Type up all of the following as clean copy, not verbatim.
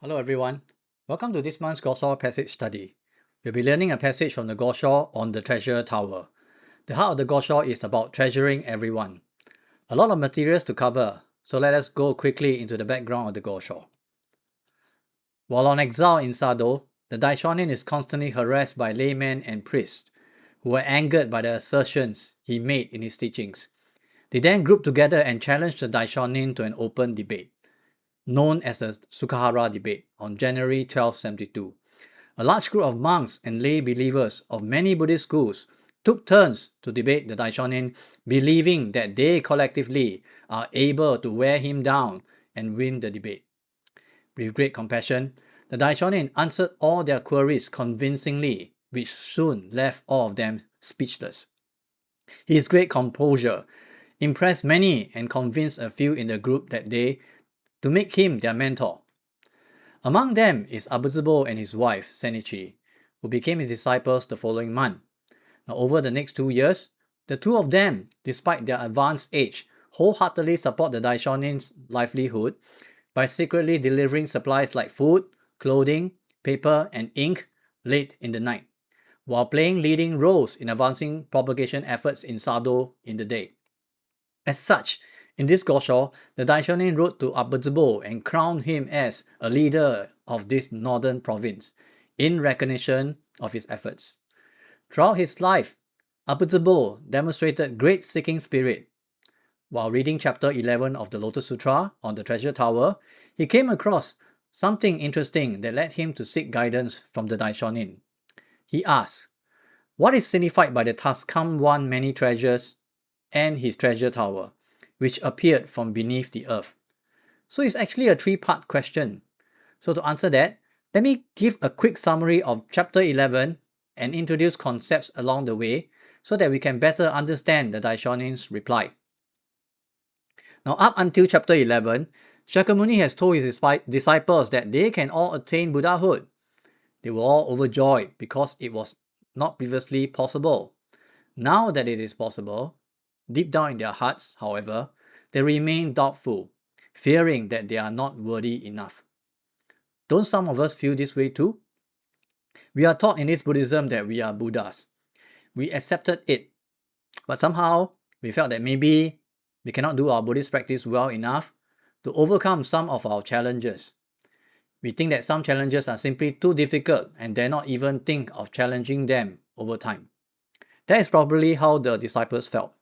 Hello everyone, welcome to this month's Gosho passage study. We'll be learning a passage from the Gosho on the treasure tower. The heart of the Gosho is about treasuring everyone. A lot of materials to cover, so let us go quickly into the background of the Gosho. While on exile in Sado, the Daishonin is constantly harassed by laymen and priests, who were angered by the assertions he made in his teachings. They then grouped together and challenged the Daishonin to an open debate, known as the Sukahara debate, on January 1272. A large group of monks and lay believers of many Buddhist schools took turns to debate the Daishonin, believing that they collectively are able to wear him down and win the debate. With great compassion, the Daishonin answered all their queries convincingly, which soon left all of them speechless. His great composure impressed many and convinced a few in the group that day to make him their mentor. Among them is Abuzubo and his wife, Senichi, who became his disciples the following month. Now, over the next 2 years, the two of them, despite their advanced age, wholeheartedly support the Daishonin's livelihood by secretly delivering supplies like food, clothing, paper, and ink late in the night, while playing leading roles in advancing propagation efforts in Sado in the day. As such, in this Gosho, the Daishonin wrote to Abuzubo and crowned him as a leader of this northern province, in recognition of his efforts. Throughout his life, Abuzubo demonstrated great seeking spirit. While reading chapter 11 of the Lotus Sutra on the treasure tower, he came across something interesting that led him to seek guidance from the Daishonin. He asked, what is signified by the thus come one many treasures and his treasure tower, which appeared from beneath the earth? So it's actually a three-part question. So to answer that, let me give a quick summary of chapter 11 and introduce concepts along the way so that we can better understand the Daishonin's reply. Now, up until chapter 11, Shakyamuni has told his disciples that they can all attain Buddhahood. They were all overjoyed because it was not previously possible. Now that it is possible, deep down in their hearts, however, they remain doubtful, fearing that they are not worthy enough. Don't some of us feel this way too? We are taught in this Buddhism that we are Buddhas. We accepted it, but somehow we felt that maybe we cannot do our Buddhist practice well enough to overcome some of our challenges. We think that some challenges are simply too difficult and dare not even think of challenging them over time. That is probably how the disciples felt.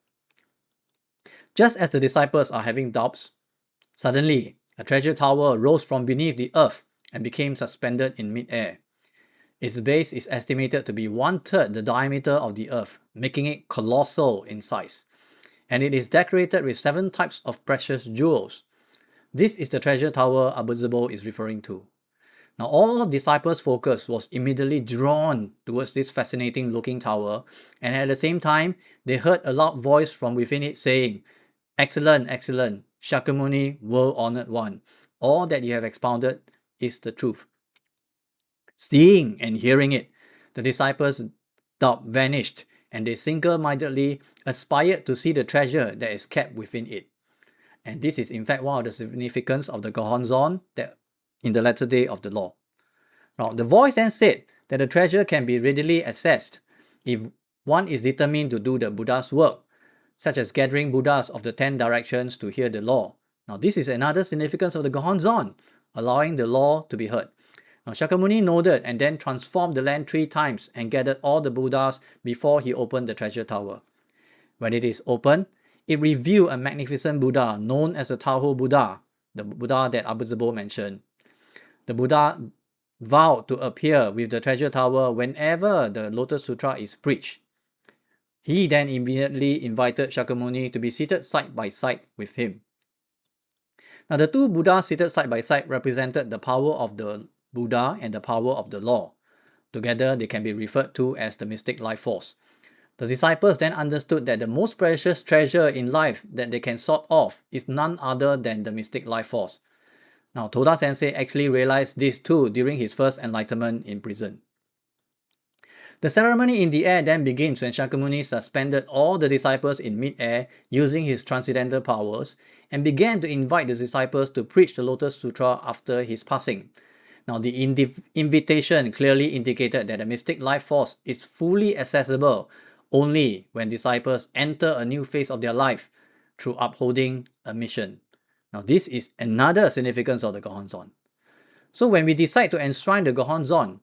Just as the disciples are having doubts, suddenly a treasure tower rose from beneath the earth and became suspended in mid-air. Its base is estimated to be 1/3 the diameter of the earth, making it colossal in size. And it is decorated with 7 types of precious jewels. This is the treasure tower Abuzubo is referring to. Now, all disciples' focus was immediately drawn towards this fascinating looking tower, and at the same time, they heard a loud voice from within it saying, "Excellent, excellent, Shakyamuni, world-honored one. All that you have expounded is the truth." Seeing and hearing it, the disciples' doubt vanished, and they single-mindedly aspired to see the treasure that is kept within it. And this is in fact one of the significance of the Gohonzon that in the latter day of the law. Now, the voice then said that the treasure can be readily accessed if one is determined to do the Buddha's work, such as gathering Buddhas of the 10 directions to hear the law. Now, this is another significance of the Gohonzon, allowing the law to be heard. Now, Shakyamuni nodded and then transformed the land 3 times and gathered all the Buddhas before he opened the treasure tower. When it is open, it revealed a magnificent Buddha known as the Tahoe Buddha, the Buddha that Abuzubo mentioned. The Buddha vowed to appear with the treasure tower whenever the Lotus Sutra is preached. He then immediately invited Shakyamuni to be seated side by side with him. Now, the 2 Buddhas seated side by side represented the power of the Buddha and the power of the law. Together, they can be referred to as the mystic life force. The disciples then understood that the most precious treasure in life that they can sort of is none other than the mystic life force. Now, Toda Sensei actually realized this too during his first enlightenment in prison. The ceremony in the air then begins when Shakyamuni suspended all the disciples in mid-air using his transcendental powers and began to invite the disciples to preach the Lotus Sutra after his passing. Now, the invitation clearly indicated that the mystic life force is fully accessible only when disciples enter a new phase of their life through upholding a mission. Now, this is another significance of the Gohonzon. So, when we decide to enshrine the Gohonzon,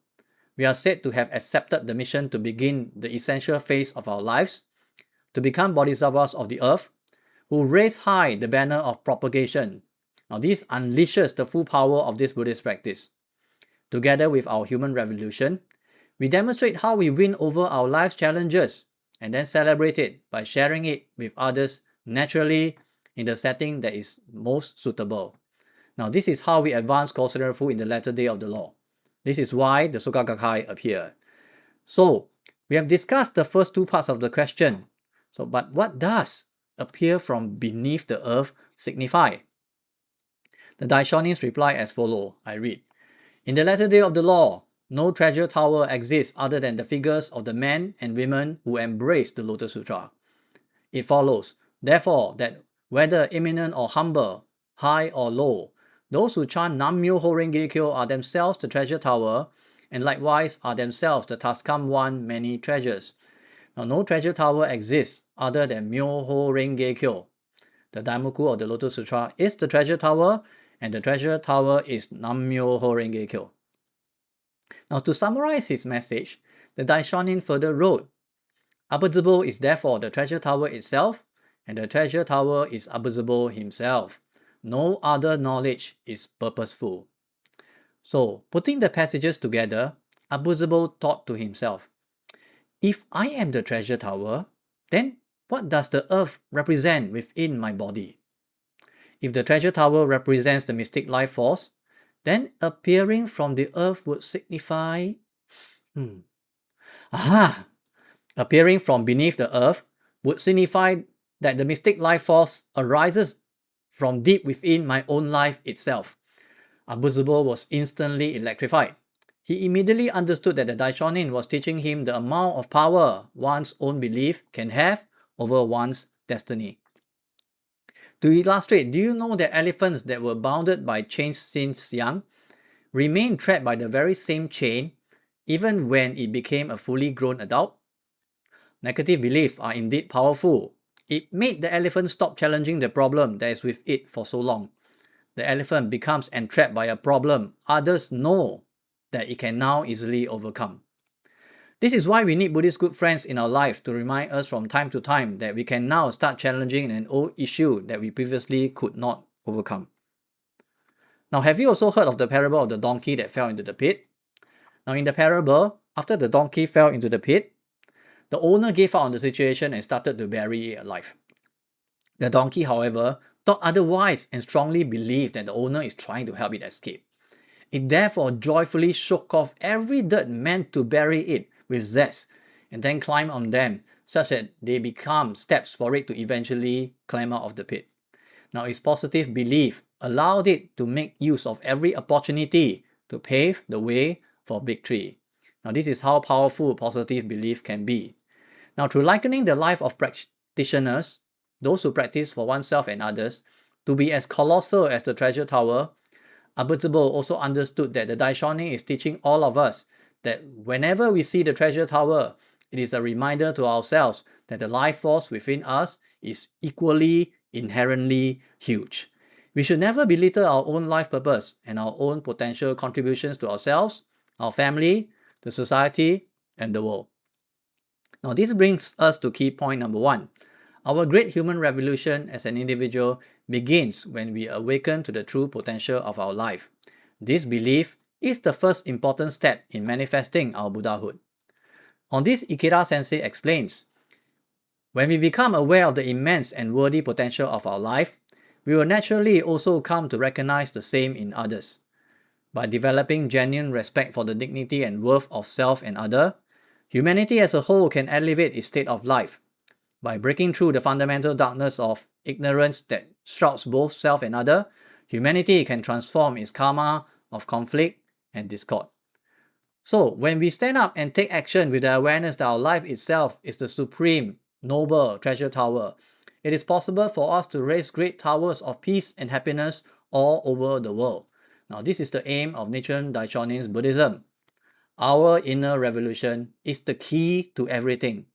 we are said to have accepted the mission to begin the essential phase of our lives, to become bodhisattvas of the earth, who raise high the banner of propagation. Now, this unleashes the full power of this Buddhist practice. Together with our human revolution, we demonstrate how we win over our life's challenges and then celebrate it by sharing it with others naturally in the setting that is most suitable. Now, this is how we advance Kosen in the latter day of the law. This is why the Soka Gakkai appeared. So, we have discussed the first two parts of the question. But what does appear from beneath the earth signify? The Daishonin's reply as follows. I read. In the latter day of the law, no treasure tower exists other than the figures of the men and women who embrace the Lotus Sutra. It follows, therefore, that whether eminent or humble, high or low, those who chant Nam-myoho Renge Kyo are themselves the treasure tower, and likewise are themselves the Tascam One many treasures. Now, no treasure tower exists other than Myoho Renge Kyo. The Daimoku of the Lotus Sutra is the treasure tower, and the treasure tower is Nam-myoho Renge Kyo. Now, to summarize his message, the Daishonin further wrote, Abba-zabo is therefore the treasure tower itself, and the treasure tower is Abba-zabo himself. No other knowledge is purposeful. So, putting the passages together, Abba-zabo thought to himself, if I am the treasure tower, then what does the earth represent within my body? If the treasure tower represents the mystic life force, then appearing from the earth would signify... Appearing from beneath the earth would signify that the mystic life force arises from deep within my own life itself. Abba-zabo was instantly electrified. He immediately understood that the Daishonin was teaching him the amount of power one's own belief can have over one's destiny. To illustrate, do you know that elephants that were bounded by chains since young remain trapped by the very same chain even when it became a fully grown adult? Negative beliefs are indeed powerful. It made the elephant stop challenging the problem that is with it for so long. The elephant becomes entrapped by a problem others know that it can now easily overcome. This is why we need Buddhist good friends in our life to remind us from time to time that we can now start challenging an old issue that we previously could not overcome. Now, have you also heard of the parable of the donkey that fell into the pit? Now, in the parable, after the donkey fell into the pit, the owner gave up on the situation and started to bury it alive. The donkey, however, thought otherwise and strongly believed that the owner is trying to help it escape. It therefore joyfully shook off every dirt meant to bury it with zest and then climbed on them such that they become steps for it to eventually climb out of the pit. Now, its positive belief allowed it to make use of every opportunity to pave the way for victory. Now, this is how powerful positive belief can be. Now, through likening the life of practitioners, those who practice for oneself and others, to be as colossal as the treasure tower, Abba-zabo also understood that the Daishonin is teaching all of us that whenever we see the treasure tower, it is a reminder to ourselves that the life force within us is equally, inherently huge. We should never belittle our own life purpose and our own potential contributions to ourselves, our family, the society, and the world. Now, this brings us to key point number 1. Our great human revolution as an individual begins when we awaken to the true potential of our life. This belief is the first important step in manifesting our Buddhahood. On this, Ikeda Sensei explains, when we become aware of the immense and worthy potential of our life, we will naturally also come to recognize the same in others. By developing genuine respect for the dignity and worth of self and other, humanity as a whole can elevate its state of life. By breaking through the fundamental darkness of ignorance that shrouds both self and other, humanity can transform its karma of conflict and discord. So, when we stand up and take action with the awareness that our life itself is the supreme, noble treasure tower, it is possible for us to raise great towers of peace and happiness all over the world. Now, this is the aim of Nichiren Daishonin's Buddhism. Our inner revolution is the key to everything.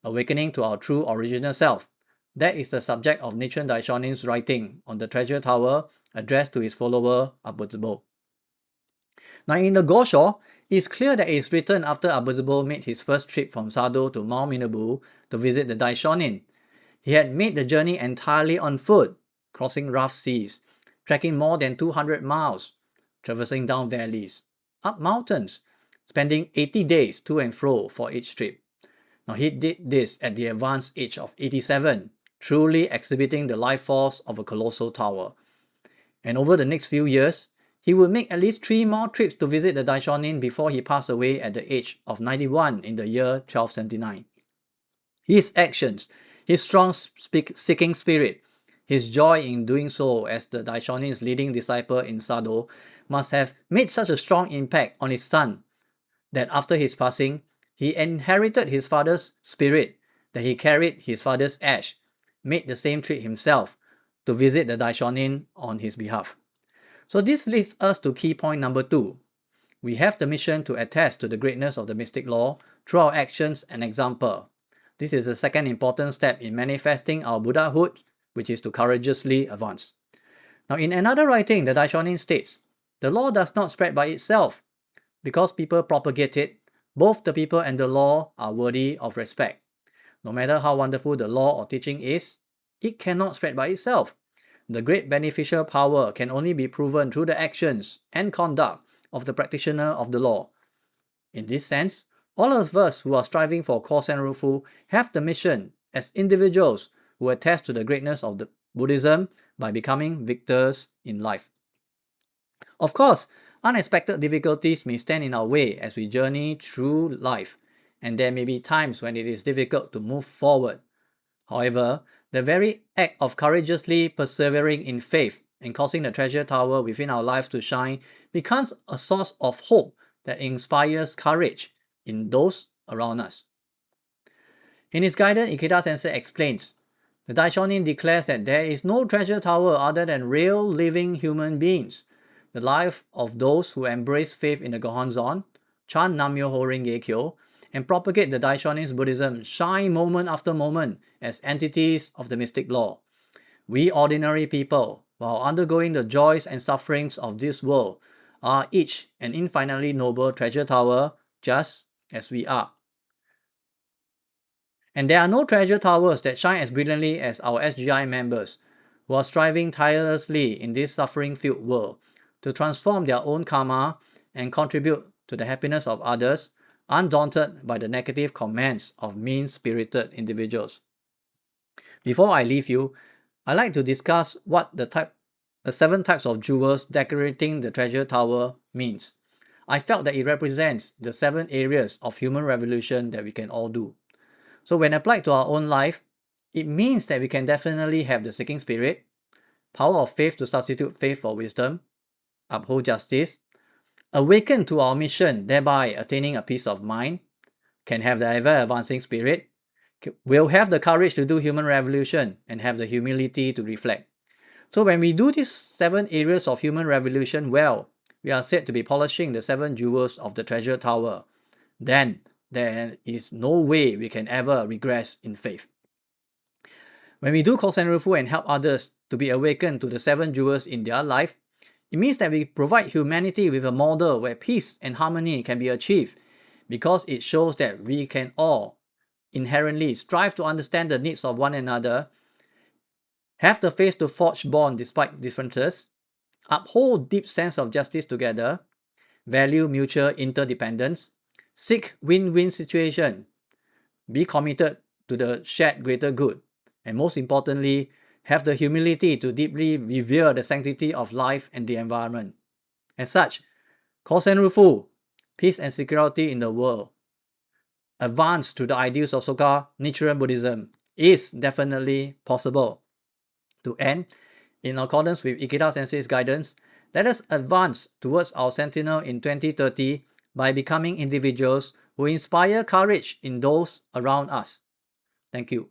Awakening to our true original self. That is the subject of Nichiren Daishonin's writing on the treasure tower addressed to his follower Abuzabo. Now, in the Gosho, it's clear that it is written after Abuzabo made his first trip from Sado to Mount Minabu to visit the Daishonin. He had made the journey entirely on foot, crossing rough seas, trekking more than 200 miles, traversing down valleys, up mountains, spending 80 days to and fro for each trip. Now, he did this at the advanced age of 87, truly exhibiting the life force of a colossal tower. And over the next few years, he would make at least 3 more trips to visit the Daishonin before he passed away at the age of 91 in the year 1279. His actions, his strong seeking spirit, his joy in doing so as the Daishonin's leading disciple in Sado must have made such a strong impact on his son that after his passing, he inherited his father's spirit, that he carried his father's ash, made the same trip himself to visit the Daishonin on his behalf. So this leads us to key point number 2. We have the mission to attest to the greatness of the mystic law through our actions and example. This is the second important step in manifesting our Buddhahood, which is to courageously advance. Now, in another writing, the Daishonin states, the law does not spread by itself. Because people propagate it, both the people and the law are worthy of respect. No matter how wonderful the law or teaching is, it cannot spread by itself. The great beneficial power can only be proven through the actions and conduct of the practitioner of the law. In this sense, all of us who are striving for Kosen Rufu have the mission as individuals who attest to the greatness of the Buddhism by becoming victors in life. Of course, unexpected difficulties may stand in our way as we journey through life, and there may be times when it is difficult to move forward. However, the very act of courageously persevering in faith and causing the treasure tower within our lives to shine becomes a source of hope that inspires courage in those around us. In his guidance, Ikeda Sensei explains, the Daishonin declares that there is no treasure tower other than real living human beings. The life of those who embrace faith in the Gohonzon, chant Nam-myoho Renge-kyo, and propagate the Daishonin's Buddhism shine moment after moment as entities of the mystic law. We ordinary people, while undergoing the joys and sufferings of this world, are each an infinitely noble treasure tower just as we are. And there are no treasure towers that shine as brilliantly as our SGI members, who are striving tirelessly in this suffering-filled world to transform their own karma and contribute to the happiness of others, undaunted by the negative comments of mean-spirited individuals. Before I leave you, I'd like to discuss what the 7 types of jewels decorating the treasure tower means. I felt that it represents the 7 areas of human revolution that we can all do. So when applied to our own life, it means that we can definitely have the seeking spirit, power of faith to substitute faith for wisdom, uphold justice, awaken to our mission, thereby attaining a peace of mind, can have the ever-advancing spirit, will have the courage to do human revolution, and have the humility to reflect. So when we do these 7 areas of human revolution well, we are said to be polishing the 7 jewels of the treasure tower. Then there is no way we can ever regress in faith. When we do Kosen Rufu and help others to be awakened to the 7 jewels in their life, it means that we provide humanity with a model where peace and harmony can be achieved, because it shows that we can all inherently strive to understand the needs of one another, have the faith to forge bond despite differences, uphold deep sense of justice together, value mutual interdependence, seek win-win situation, be committed to the shared greater good, and most importantly, have the humility to deeply revere the sanctity of life and the environment. As such, Kosen Rufu, peace and security in the world, advance to the ideals of Soka Nichiren Buddhism is definitely possible. To end, in accordance with Ikeda Sensei's guidance, let us advance towards our sentinel in 2030 by becoming individuals who inspire courage in those around us. Thank you.